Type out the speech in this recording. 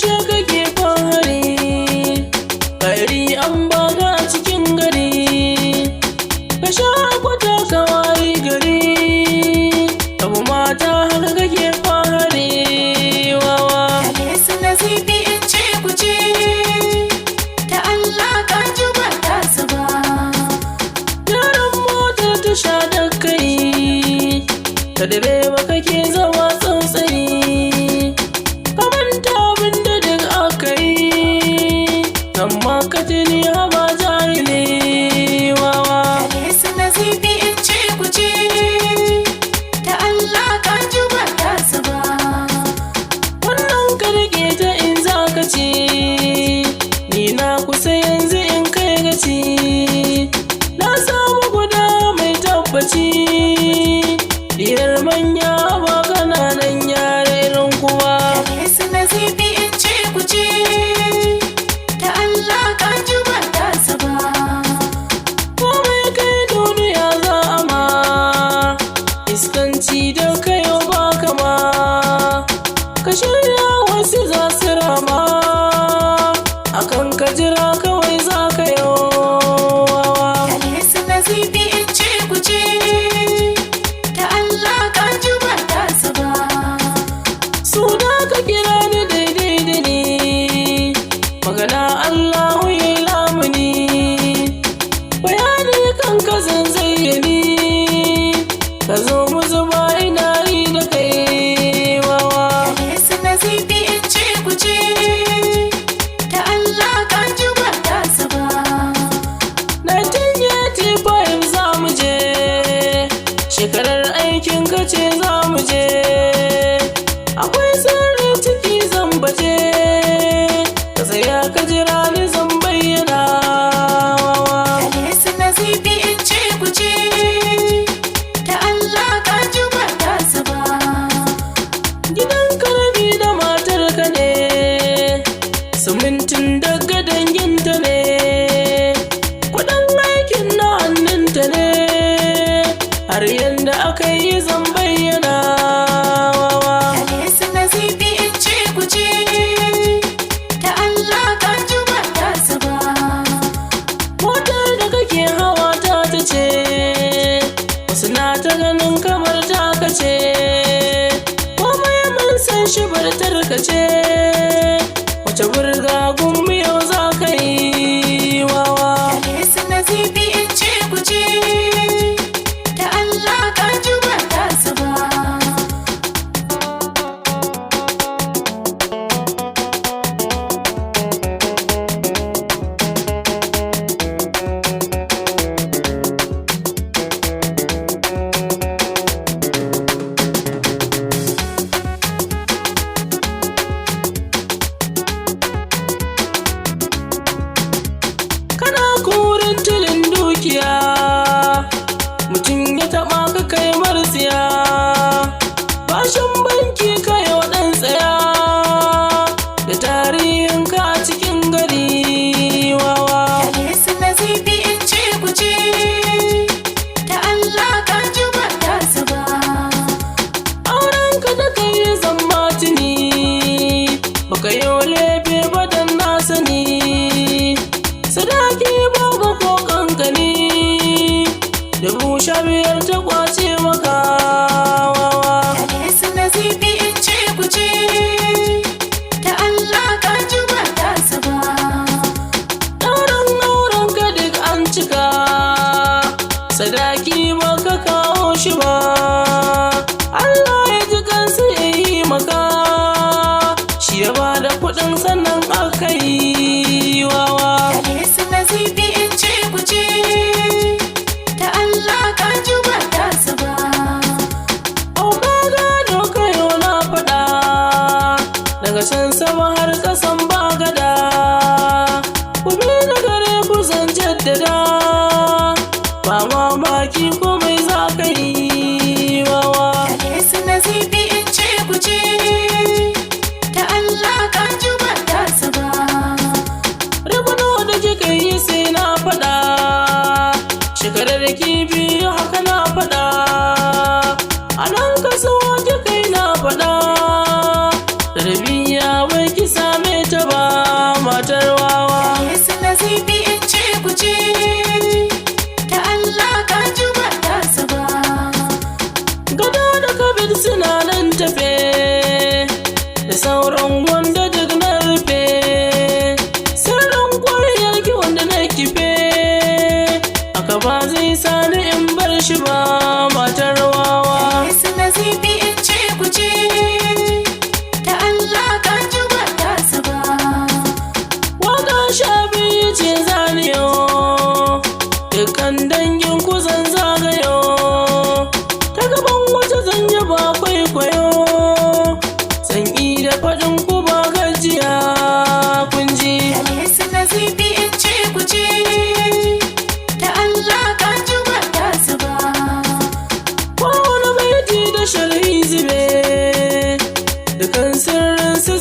yaushe kake fahari ƙari an baka a cikin gari ka sha kwata ka wayi gari abu mata haka kake fahari wawa Yesu nazifi in ce ku ce ta Allah ka ji ba ta saba yaran motar ta sha da kai ka direba kake zama tsautsayi ka manta abin da duk aka yi amma ka tuni haba jahili wawa Yesu nazifi in ce ku ce ta Allah ka ji ba ta saba wannan ka rike ta in za ka ci ni na kusa yanzu in kai gaci na samu guda mai tabbaci diyar manya ba kananan yare irin kuwa Yesu nazifi in ce ku ce ta Allah ka ji ba ta saba komai kai duniya za a ma iskanci da kayo ba kama ka shirya wasu za su rama akan ka jira kawai za ka yi Yesu nazifi in ce ku ce ta Allah ka ji ba ta saba suna ka kira ni daidai da ni magana Allahu ya lamuni bayani kan ka zan zayyani ka zo mu zuba ina yi da kai wawa Yesu nazifi in ce ku ce ta Allah ka ji ba ta saba 1985 za mu je shekarar aikin ka ce za mu je akwai sirri ciki zan baje ka tsaya ka jira ni zan bayyana wawa Yesu nazifi in ce ku ce ta Allah ka ji ba ta saba gidan karbi da matar ka ne simintin daga danginta ne kudin aikin na hannunta ne har yanda aka yi zan bayyana wawa Yesu nazifi in ce ku ce ta Allah ka ji ba ta saba motar da kake hawa ta ce wasu na ta ganin kamar ta kace komai mun san shi bartar ka ce wace burga gummi yau za ka yi wawa Yesu nazifi in ce ku ce ta Allah ka ji ba ta saba kana kurin tilin dukiya mutum ya taɓa ka kai marsiya bashin banki kai waɗan tsaya da tarihin ka a cikin gari wawa Yesu nazifi in ce ku ce ta Allah ka ji ba ta saba auren ka da kai zama tuni baka yi laifi ba dan na sani sadaki babu ko kankani da bushe biyar ta kwace maka wawa Yesu nazifi in ce ku ce ta Allah ka ji ba ta saba auren ka duk an cika sadaki baka kawo shi ba Allah ya ji kansa ya yi maka shi ya ba da kuɗin sannan aka yi wawa Yesu nazifi in ce ku ce ta Allah ka ji ba ta saba auka gado kayo na faɗa daga can sama har ƙasan ba gada ku bi na gare ku zan jaddada ba mamaki komai za ka yi wawa Yesu nazifi in ce ku ce ta Allah ka ji ba ta saba Rabuno da kika yi sai na faɗa shekarar kifi haka na faɗa a nan kasuwa kika yi na faɗa tarbiyya bai ki same sauran wanda duk na rufe sirrin ƙwaryar ki wanda na kife aka ba zai sani in bar shi ba matar wawa. Yesu nazifi in ce ku ce ta Allah ka ji ba tasa ba. Waka sha biyu ce zaniyo dukkan dangin ku zan zagayo ta gaban wata zan yi ba kwaikwayo zan yi da faɗin ku ba gajiya kun ji. Yesu nazifi in ce ku ce ta Allah ka ji ba tasa ba. Kowane baiti da sharhi zube dukan sirrin su